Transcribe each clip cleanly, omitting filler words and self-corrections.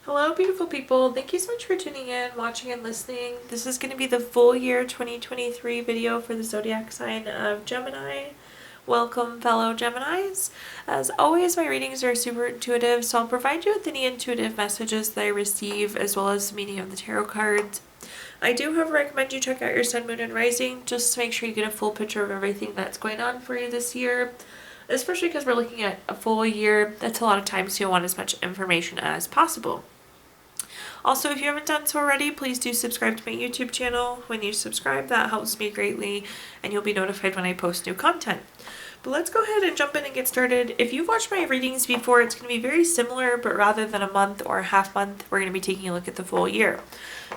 Hello, beautiful people. Thank you so much for tuning in, watching, and listening. This is going to be the full year 2023 video for the zodiac sign of Gemini. Welcome, fellow Geminis. As always, my readings are super intuitive, so I'll provide you with any intuitive messages that I receive, as well as the meaning of the tarot cards. I do, however, recommend you check out your sun, moon, and rising, just to make sure you get a full picture of everything that's going on for you this year. Especially because we're looking at a full year, that's a lot of time, so you'll want as much information as possible. Also, if you haven't done so already, please do subscribe to my YouTube channel. When you subscribe, that helps me greatly, and you'll be notified when I post new content. But let's go ahead and jump in and get started. If you've watched my readings before, it's going to be very similar, but rather than a month or a half month, we're going to be taking a look at the full year.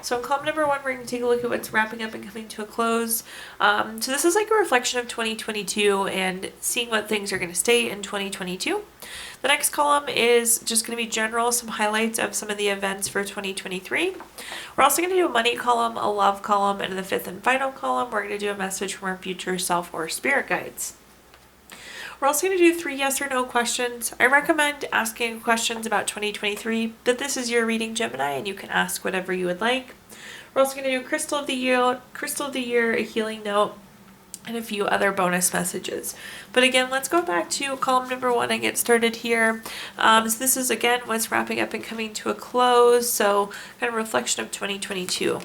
So in column number 1, we're going to take a look at what's wrapping up and coming to a close. So this is like a reflection of 2022 and seeing what things are going to stay in 2022. The next column is just going to be general, some highlights of some of the events for 2023. We're also going to do a money column, a love column, and in the fifth and final column, we're going to do a message from our future self or spirit guides. We're also going to do 3 yes or no questions. I recommend asking questions about 2023, but this is your reading, Gemini, and you can ask whatever you would like. We're also going to do crystal of the year, a healing note, and a few other bonus messages. But again, let's go back to column number 1 and get started here. So this is again what's wrapping up and coming to a close. So kind of reflection of 2022.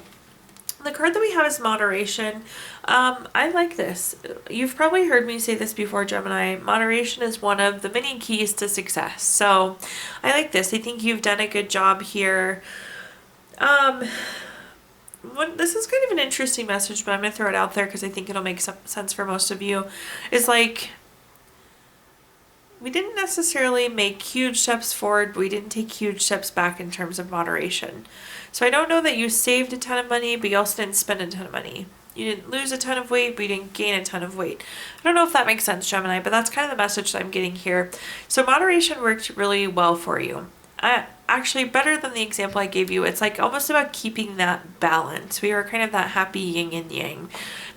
The card that we have is moderation. I like this. You've probably heard me say this before, Gemini. Moderation is one of the many keys to success. So I like this. I think you've done a good job here. This is kind of an interesting message, but I'm going to throw it out there because I think it'll make some sense for most of you. Is like, we didn't necessarily make huge steps forward, but we didn't take huge steps back in terms of moderation. So I don't know that you saved a ton of money, but you also didn't spend a ton of money. You didn't lose a ton of weight, but you didn't gain a ton of weight. I don't know if that makes sense, Gemini, but that's kind of the message that I'm getting here. So moderation worked really well for you. Actually, better than the example I gave you. It's like almost about keeping that balance. We were kind of that happy yin and yang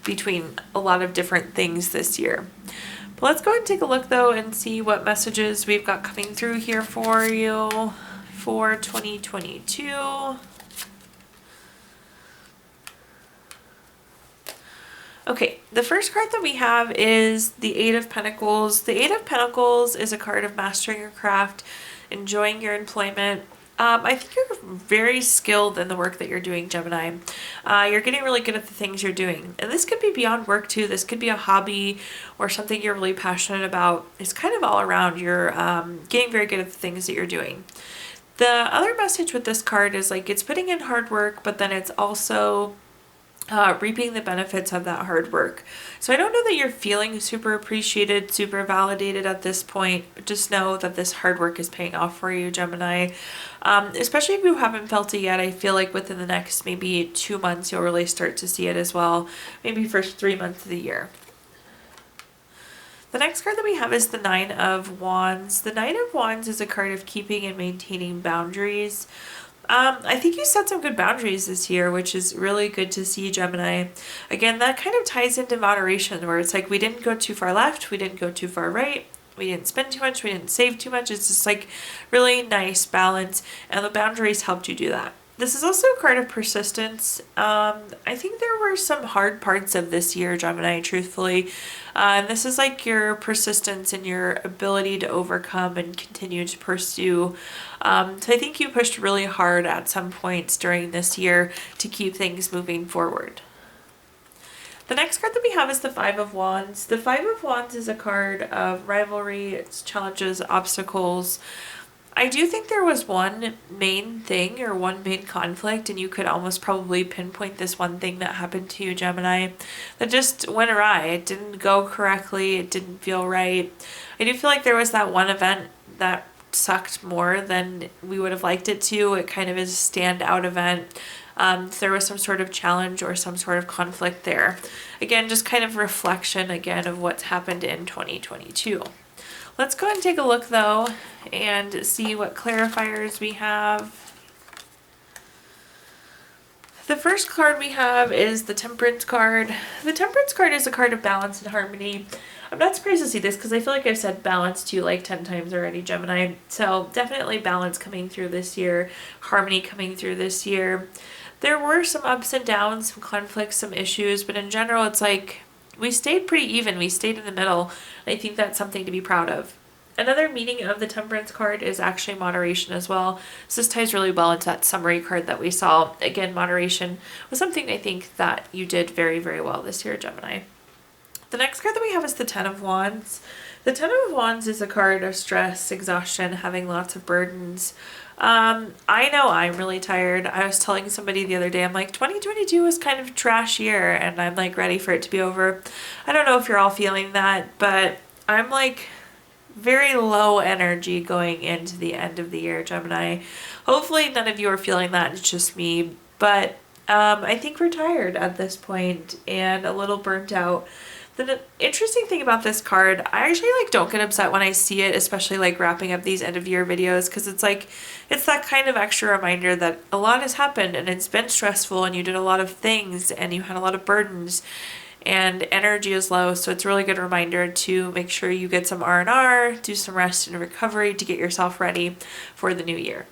between a lot of different things this year. But let's go ahead and take a look, though, and see what messages we've got coming through here for you for 2022. Okay, the first card that we have is the Eight of Pentacles. The Eight of Pentacles is a card of mastering your craft, enjoying your employment. I think you're very skilled in the work that you're doing, Gemini. You're getting really good at the things you're doing. And this could be beyond work too. This could be a hobby or something you're really passionate about. It's kind of all around. You're getting very good at the things that you're doing. The other message with this card is like it's putting in hard work, but then it's also reaping the benefits of that hard work. So I don't know that you're feeling super appreciated, super validated at this point, but just know that this hard work is paying off for you, Gemini. Especially if you haven't felt it yet, I feel like within the next maybe 2 months, you'll really start to see it as well. Maybe first 3 months of the year. The next card that we have is the Nine of Wands. The Nine of Wands is a card of keeping and maintaining boundaries. I think you set some good boundaries this year, which is really good to see, Gemini. Again, that kind of ties into moderation, where it's like we didn't go too far left, we didn't go too far right, we didn't spend too much, we didn't save too much. It's just like really nice balance, and the boundaries helped you do that. This is also a card of persistence. I think there were some hard parts of this year, Gemini, truthfully. And this is like your persistence and your ability to overcome and continue to pursue. So I think you pushed really hard at some points during this year to keep things moving forward. The next card that we have is the Five of Wands. The Five of Wands is a card of rivalry, challenges, obstacles. I do think there was one main thing or one main conflict, and you could almost probably pinpoint this one thing that happened to you, Gemini, that just went awry. It didn't go correctly. It didn't feel right. I do feel like there was that one event that sucked more than we would have liked it to. It kind of is a standout event. There was some sort of challenge or some sort of conflict there. Again, just kind of reflection again of what's happened in 2022. Let's go ahead and take a look, though, and see what clarifiers we have. The first card we have is the Temperance card. The Temperance card is a card of balance and harmony. I'm not surprised to see this because I feel like I've said balance to you like 10 times already, Gemini. So definitely balance coming through this year, harmony coming through this year. There were some ups and downs, some conflicts, some issues, but in general, it's like we stayed pretty even. We stayed in the middle. I think that's something to be proud of. Another meaning of the Temperance card is actually moderation as well. So this ties really well into that summary card that we saw. Again, moderation was something I think that you did very, very well this year, Gemini. The next card that we have is the Ten of Wands. The Ten of Wands is a card of stress, exhaustion, having lots of burdens. I know I'm really tired. I was telling somebody the other day, I'm like, 2022 was kind of a trash year, and I'm like ready for it to be over. I don't know if you're all feeling that, but I'm like very low energy going into the end of the year, Gemini. Hopefully none of you are feeling that. It's just me. But I think we're tired at this point and a little burnt out. The interesting thing about this card, I actually like don't get upset when I see it, especially like wrapping up these end of year videos, because it's like, it's that kind of extra reminder that a lot has happened and it's been stressful and you did a lot of things and you had a lot of burdens and energy is low. So it's a really good reminder to make sure you get some R&R, do some rest and recovery to get yourself ready for the new year.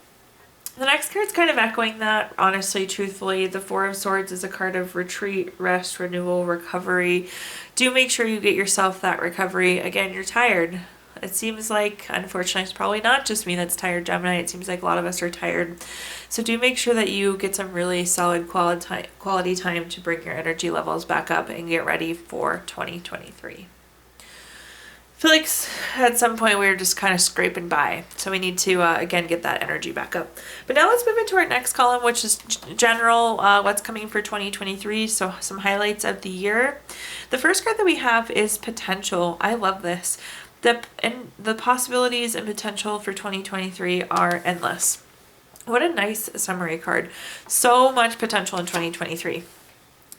The next card's kind of echoing that, honestly, truthfully. The Four of Swords is a card of retreat, rest, renewal, recovery. Do make sure you get yourself that recovery. Again, you're tired. It seems like, unfortunately, it's probably not just me that's tired, Gemini. It seems like a lot of us are tired. So do make sure that you get some really solid quality time to bring your energy levels back up and get ready for 2023. I feel like at some point we were just kind of scraping by. So we need to, again, get that energy back up. But now let's move into our next column, which is general, what's coming for 2023. So some highlights of the year. The first card that we have is potential. I love this. The possibilities and potential for 2023 are endless. What a nice summary card. So much potential in 2023.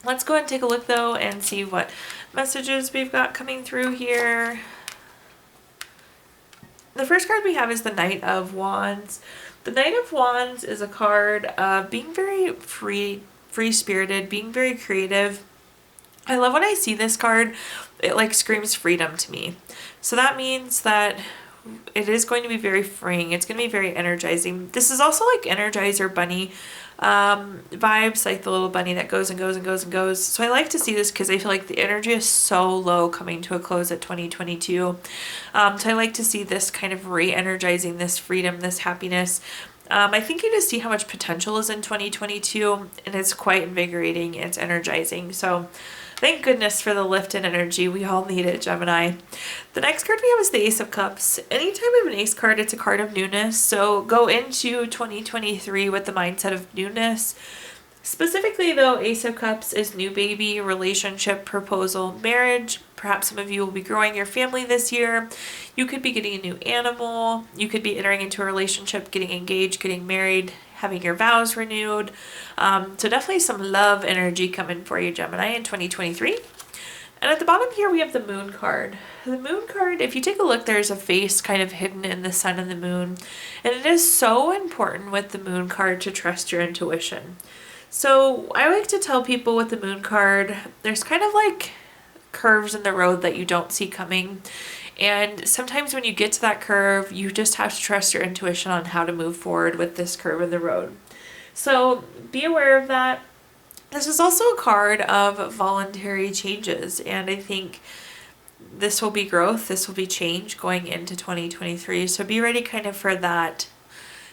Let's go ahead and take a look though and see what messages we've got coming through here. The first card we have is the Knight of Wands. The Knight of Wands is a card of being very free-spirited, being very creative. I love when I see this card, it like screams freedom to me. So that means that it is going to be very freeing. It's going to be very energizing. This is also like Energizer Bunny vibes, like the little bunny that goes and goes and goes and goes. So I like to see this because I feel like the energy is so low coming to a close at 2022. So I like to see this kind of re-energizing, this freedom, this happiness. I think you just see how much potential is in 2022 and it's quite invigorating. It's energizing. So thank goodness for the lift and energy. We all need it, Gemini. The next card we have is the Ace of Cups. Anytime we have an Ace card, it's a card of newness. So go into 2023 with the mindset of newness. Specifically though, Ace of Cups is new baby, relationship, proposal, marriage. Perhaps some of you will be growing your family this year. You could be getting a new animal. You could be entering into a relationship, getting engaged, getting married, having your vows renewed. So definitely some love energy coming for you, Gemini, in 2023. And at the bottom here, we have the Moon card. The Moon card, if you take a look, there's a face kind of hidden in the sun and the moon. And it is so important with the Moon card to trust your intuition. So I like to tell people with the Moon card, there's kind of like curves in the road that you don't see coming. And sometimes when you get to that curve, you just have to trust your intuition on how to move forward with this curve in the road. So be aware of that. This is also a card of voluntary changes. And I think this will be growth. This will be change going into 2023. So be ready kind of for that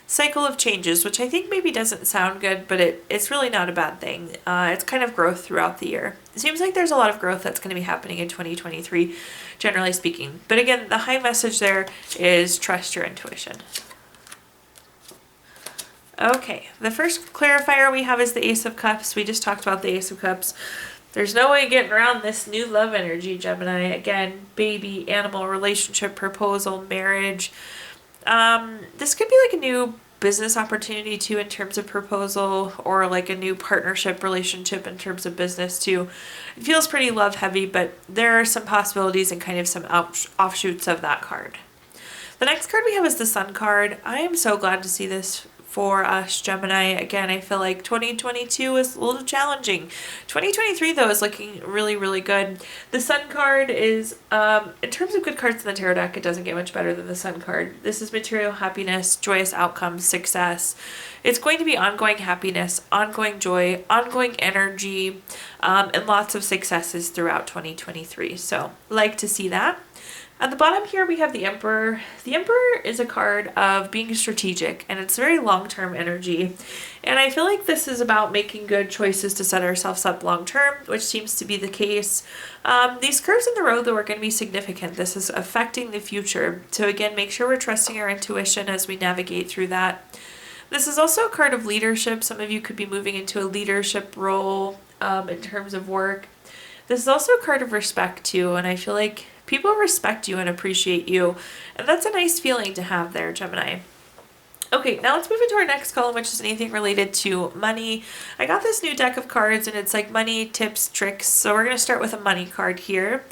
cycle of changes, which I think maybe doesn't sound good, but it's really not a bad thing. It's kind of growth throughout the year. It seems like there's a lot of growth that's going to be happening in 2023, generally speaking. But again, the high message there is trust your intuition. Okay, the first clarifier we have is the Ace of Cups. We just talked about the Ace of Cups. There's no way getting around this new love energy, Gemini. Again, baby, animal, relationship, proposal, marriage. This could be like a new business opportunity too in terms of proposal, or like a new partnership relationship in terms of business too. It feels pretty love heavy, but there are some possibilities and kind of some offshoots of that card. The next card we have is the Sun card. I am so glad to see this for us, Gemini. Again, I feel like 2022 is a little challenging. 2023, though, is looking really, really good. The Sun card is, in terms of good cards in the tarot deck, it doesn't get much better than the Sun card. This is material happiness, joyous outcomes, success. It's going to be ongoing happiness, ongoing joy, ongoing energy, and lots of successes throughout 2023. So, like to see that. At the bottom here, we have the Emperor. The Emperor is a card of being strategic, and it's very long-term energy. And I feel like this is about making good choices to set ourselves up long-term, which seems to be the case. These curves in the road, though, are going to be significant. This is affecting the future. So again, make sure we're trusting our intuition as we navigate through that. This is also a card of leadership. Some of you could be moving into a leadership role in terms of work. This is also a card of respect, too, and I feel like people respect you and appreciate you, and that's a nice feeling to have there, Gemini. Okay, now let's move into our next column, which is anything related to money. I got this new deck of cards, and it's like money, tips, tricks. So we're going to start with a money card here.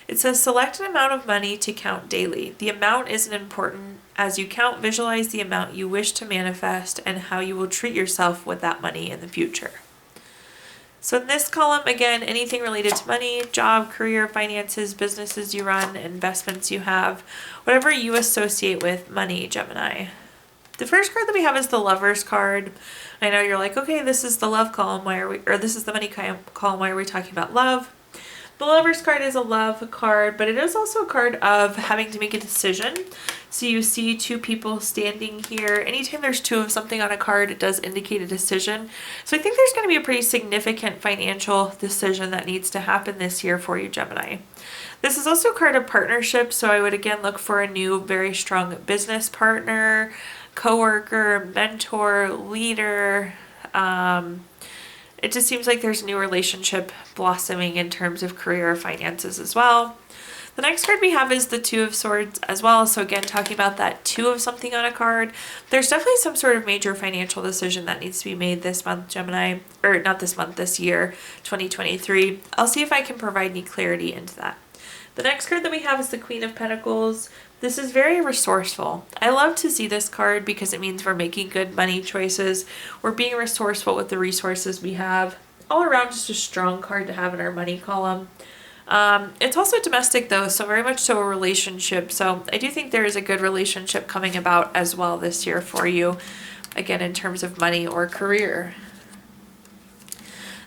It says, select an amount of money to count daily. The amount isn't important. As you count, visualize the amount you wish to manifest and how you will treat yourself with that money in the future. So in this column, again, anything related to money, job, career, finances, businesses you run, investments you have, whatever you associate with money, Gemini. The first card that we have is the Lovers card. I know you're like, okay, this is the love column, this is the money column, why are we talking about love? The Lovers card is a love card, but it is also a card of having to make a decision. So you see two people standing here. Anytime there's two of something on a card, it does indicate a decision. So I think there's going to be a pretty significant financial decision that needs to happen this year for you, Gemini. This is also a card of partnership, so I would again look for a new, very strong business partner, coworker, mentor, leader. It just seems like there's a new relationship blossoming in terms of career or finances as well. The next card we have is the Two of Swords as well. So again, talking about that two of something on a card, there's definitely some sort of major financial decision that needs to be made this month, Gemini, or not this month, this year, 2023. I'll see if I can provide any clarity into that. The next card that we have is the Queen of Pentacles. This is very resourceful. I love to see this card because it means we're making good money choices. We're being resourceful with the resources we have. All around, just a strong card to have in our money column. It's also domestic though, so very much so a relationship. So I do think there is a good relationship coming about as well this year for you, again, in terms of money or career.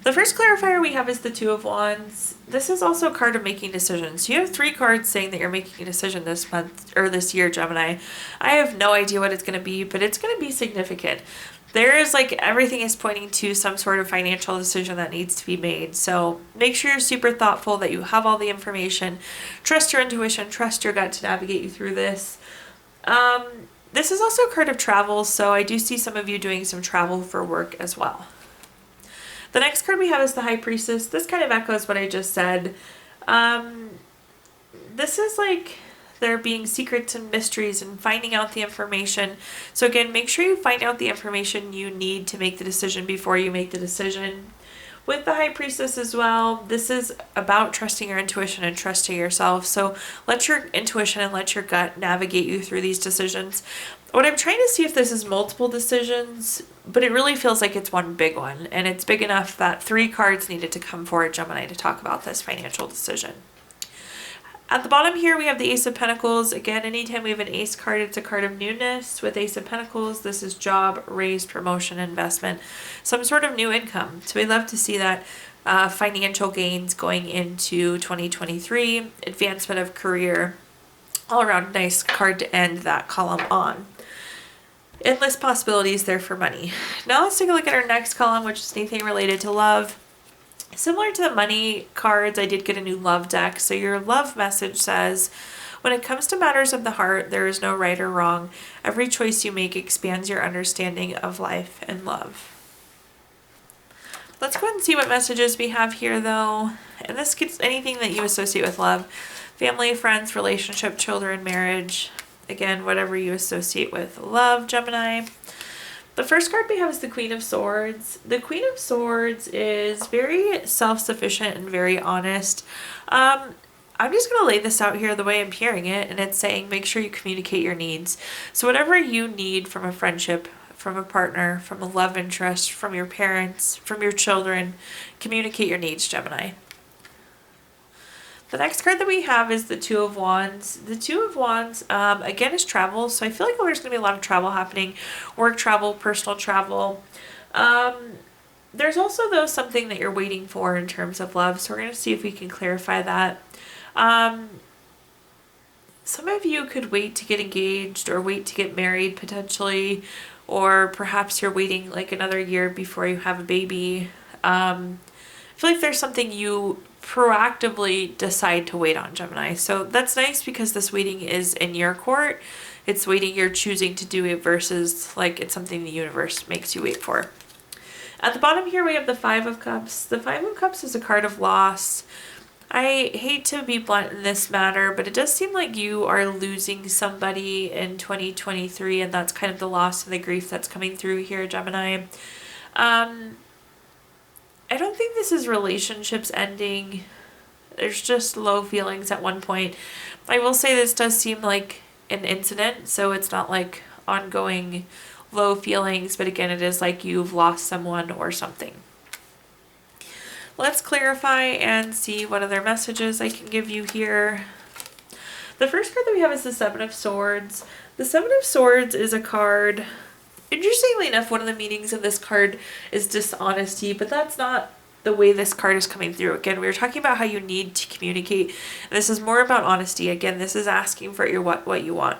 The first clarifier we have is the Two of Wands. This is also a card of making decisions. You have three cards saying that you're making a decision this month or this year, Gemini. I have no idea what it's going to be, but it's going to be significant. There is like everything is pointing to some sort of financial decision that needs to be made. So make sure you're super thoughtful, that you have all the information. Trust your intuition, trust your gut to navigate you through this. This is also a card of travel, so I do see some of you doing some travel for work as well. The next card we have is the High Priestess. This kind of echoes what I just said. This is like there being secrets and mysteries and finding out the information. So again, make sure you find out the information you need to make the decision before you make the decision. With the High Priestess as well, this is about trusting your intuition and trusting yourself. So let your intuition and let your gut navigate you through these decisions. What I'm trying to see if this is multiple decisions, but it really feels like it's one big one. And it's big enough that three cards needed to come forward, Gemini, to talk about this financial decision. At the bottom here, we have the Ace of Pentacles. Again, anytime we have an Ace card, it's a card of newness. With Ace of Pentacles, this is job, raise, promotion, investment, some sort of new income. So we love to see that financial gains going into 2023, advancement of career, all around nice card to end that column on. Endless possibilities there for money. Now let's take a look at our next column, which is anything related to love. Similar to the money cards, I did get a new love deck. So your love message says, when it comes to matters of the heart, there is no right or wrong. Every choice you make expands your understanding of life and love. Let's go ahead and see what messages we have here though. And this gets anything that you associate with love. Family, friends, relationship, children, marriage. Again, whatever you associate with love, Gemini. The first card we have is the Queen of Swords. The Queen of Swords is very self-sufficient and very honest. I'm just going to lay this out here the way I'm hearing it, and it's saying make sure you communicate your needs. So whatever you need from a friendship, from a partner, from a love interest, from your parents, from your children. Communicate your needs, Gemini. The next card that we have is the Two of Wands. The Two of Wands, again, is travel. So I feel like there's going to be a lot of travel happening. Work travel, personal travel. There's also, though, something that you're waiting for in terms of love. So we're going to see if we can clarify that. Some of you could wait to get engaged or wait to get married potentially. Or perhaps you're waiting like another year before you have a baby. I feel like there's something you proactively decide to wait on, Gemini. So that's nice because this waiting is in your court. It's waiting you're choosing to do it versus like it's something the universe makes you wait for. At the bottom here we have the Five of Cups. The Five of Cups is a card of loss. I hate to be blunt in this matter, but it does seem like you are losing somebody in 2023, and that's kind of the loss and the grief that's coming through here, Gemini. I don't think this is relationships ending. There's just low feelings at one point. I will say this does seem like an incident, so it's not like ongoing low feelings, but again, it is like you've lost someone or something. Let's clarify and see what other messages I can give you here. The first card that we have is the Seven of Swords. The Seven of Swords is a card. Interestingly enough, one of the meanings of this card is dishonesty, but that's not the way this card is coming through. Again, we were talking about how you need to communicate. This is more about honesty. Again, this is asking for your what you want.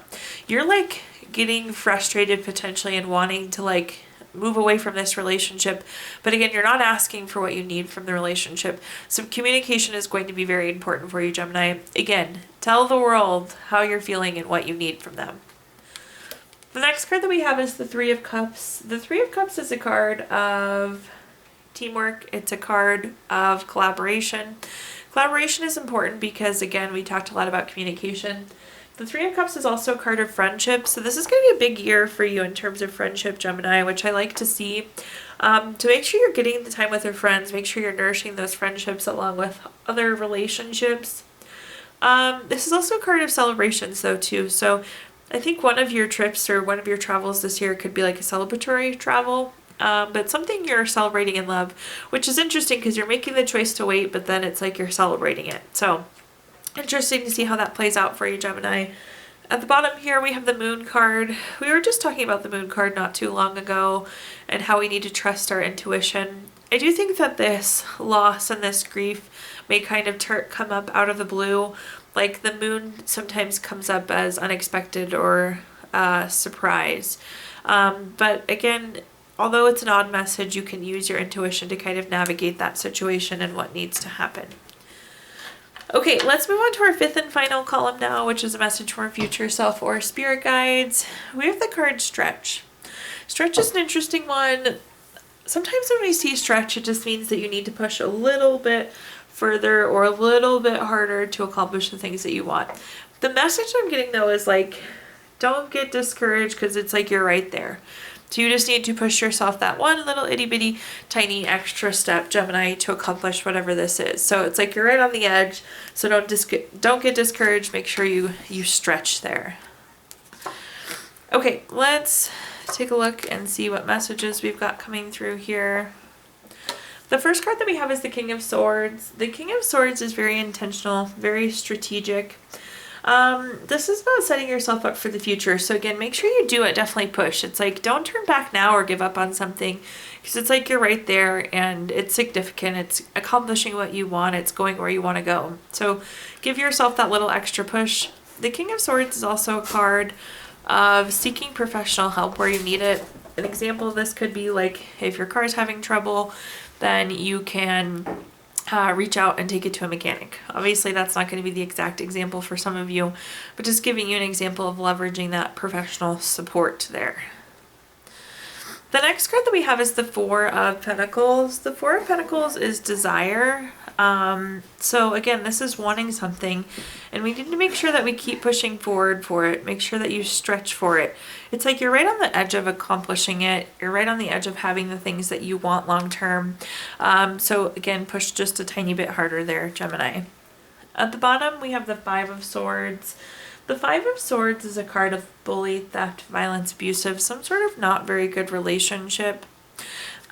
You're like getting frustrated potentially and wanting to like move away from this relationship. But again, you're not asking for what you need from the relationship. So communication is going to be very important for you, Gemini. Again, tell the world how you're feeling and what you need from them. The next card that we have is the Three of Cups. The Three of Cups is a card of teamwork. It's a card of collaboration. Collaboration is important because, again, we talked a lot about communication. The Three of Cups is also a card of friendship. So this is going to be a big year for you in terms of friendship, Gemini, which I like to see. To make sure you're getting the time with your friends, make sure you're nourishing those friendships along with other relationships. This is also a card of celebrations, though, too. So I think one of your trips or one of your travels this year could be like a celebratory travel, but something you're celebrating in love, which is interesting because you're making the choice to wait, but then it's like you're celebrating it. So interesting to see how that plays out for you, Gemini. At the bottom here, we have the Moon card. We were just talking about the Moon card not too long ago and how we need to trust our intuition. I do think that this loss and this grief may kind of come up out of the blue. Like the moon sometimes comes up as unexpected or surprise. But again, although it's an odd message, you can use your intuition to kind of navigate that situation and what needs to happen. Okay, let's move on to our fifth and final column now, which is a message from our future self or spirit guides. We have the card Stretch. Stretch is an interesting one. Sometimes when we see stretch, it just means that you need to push a little bit further or a little bit harder to accomplish the things that you want. The message I'm getting though is like, don't get discouraged because it's like you're right there. So you just need to push yourself that one little itty bitty tiny extra step, Gemini, to accomplish whatever this is. So it's like you're right on the edge. So don't get discouraged. Make sure you stretch there. Okay, let's take a look and see what messages we've got coming through here. The first card that we have is the King of Swords. The King of Swords is very intentional, very strategic. This is about setting yourself up for the future. So again, make sure you do it. Definitely push. It's like, don't turn back now or give up on something because it's like you're right there and it's significant. It's accomplishing what you want. It's going where you want to go. So give yourself that little extra push. The King of Swords is also a card of seeking professional help where you need it. An example of this could be like if your car is having trouble, then you can reach out and take it to a mechanic. Obviously, that's not going to be the exact example for some of you, but just giving you an example of leveraging that professional support there. The next card that we have is the Four of Pentacles. The Four of Pentacles is desire. So again, this is wanting something, and we need to make sure that we keep pushing forward for it. Make sure that you stretch for it. It's like you're right on the edge of accomplishing it. You're right on the edge of having the things that you want long term. So again, push just a tiny bit harder there, Gemini. At the bottom, we have the Five of Swords. The Five of Swords is a card of bully, theft, violence, abusive, some sort of not very good relationship.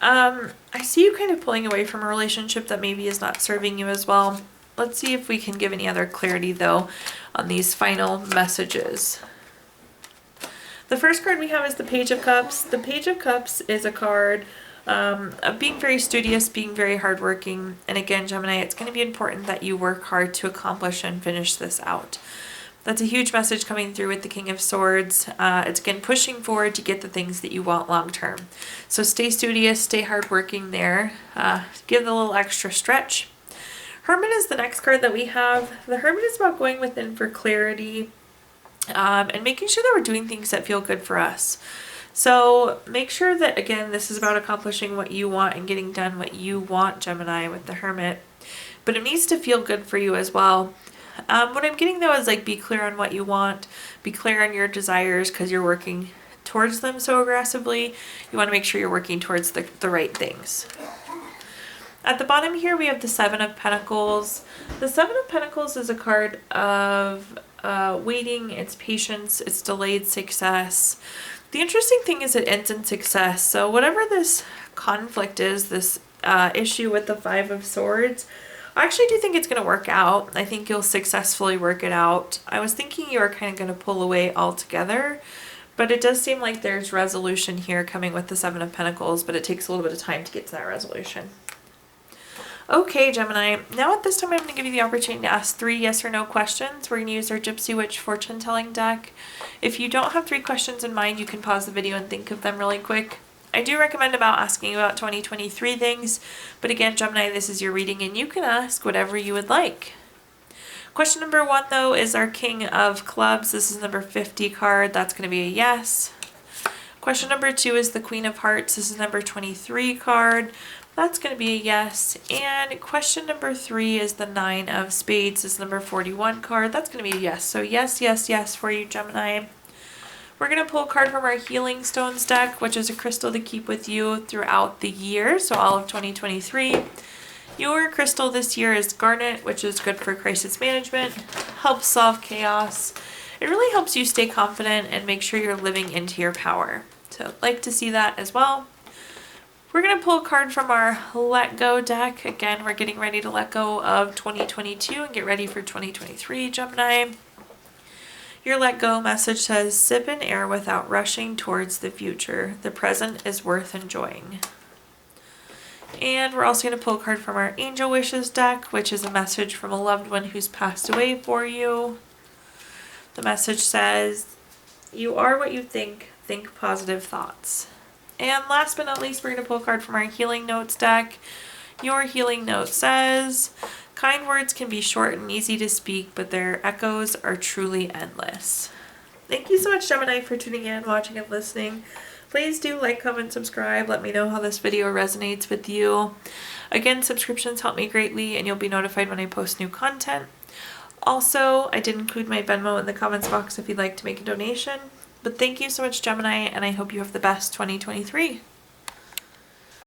I see you kind of pulling away from a relationship that maybe is not serving you as well. Let's see if we can give any other clarity though on these final messages. The first card we have is the Page of Cups. The Page of Cups is a card of being very studious, being very hardworking. And again, Gemini, it's going to be important that you work hard to accomplish and finish this out. That's a huge message coming through with the King of Swords. It's again pushing forward to get the things that you want long term. So stay studious, stay hardworking there. Give the little extra stretch. Hermit is the next card that we have. The Hermit is about going within for clarity and making sure that we're doing things that feel good for us. So make sure that, again, this is about accomplishing what you want and getting done what you want, Gemini, with the Hermit. But it needs to feel good for you as well. What I'm getting though is like be clear on what you want, be clear on your desires because you're working towards them so aggressively. You want to make sure you're working towards the right things. At the bottom here we have the Seven of Pentacles. The Seven of Pentacles is a card of waiting, it's patience, it's delayed success. The interesting thing is it ends in success. So whatever this conflict is, this issue with the Five of Swords, I actually do think it's going to work out. I think you'll successfully work it out. I was thinking you were kind of going to pull away altogether, but it does seem like there's resolution here coming with the Seven of Pentacles, but it takes a little bit of time to get to that resolution. Okay, Gemini, now at this time I'm going to give you the opportunity to ask 3 yes or no questions. We're going to use our Gypsy Witch fortune telling deck. If you don't have 3 questions in mind, you can pause the video and think of them really quick. I do recommend asking about 2023 things, but again, Gemini, this is your reading and you can ask whatever you would like. Question number 1 though is our King of Clubs. This is number 50 card. That's going to be a yes. Question number 2 is the Queen of Hearts. This is number 23 card. That's going to be a yes. And question number 3 is the Nine of Spades. This is number 41 card. That's going to be a yes. So yes, yes, yes for you, Gemini. We're going to pull a card from our Healing Stones deck, which is a crystal to keep with you throughout the year, so all of 2023. Your crystal this year is Garnet, which is good for crisis management, helps solve chaos. It really helps you stay confident and make sure you're living into your power. So I'd like to see that as well. We're going to pull a card from our Let Go deck. Again, we're getting ready to let go of 2022 and get ready for 2023, Gemini. Your Let Go message says, sip in air without rushing towards the future. The present is worth enjoying. And we're also going to pull a card from our Angel Wishes deck, which is a message from a loved one who's passed away for you. The message says, you are what you think positive thoughts. And last but not least, we're going to pull a card from our Healing Notes deck. Your Healing Note says, kind words can be short and easy to speak, but their echoes are truly endless. Thank you so much, Gemini, for tuning in, watching, and listening. Please do like, comment, subscribe. Let me know how this video resonates with you. Again, subscriptions help me greatly, and you'll be notified when I post new content. Also, I did include my Venmo in the comments box if you'd like to make a donation. But thank you so much, Gemini, and I hope you have the best 2023.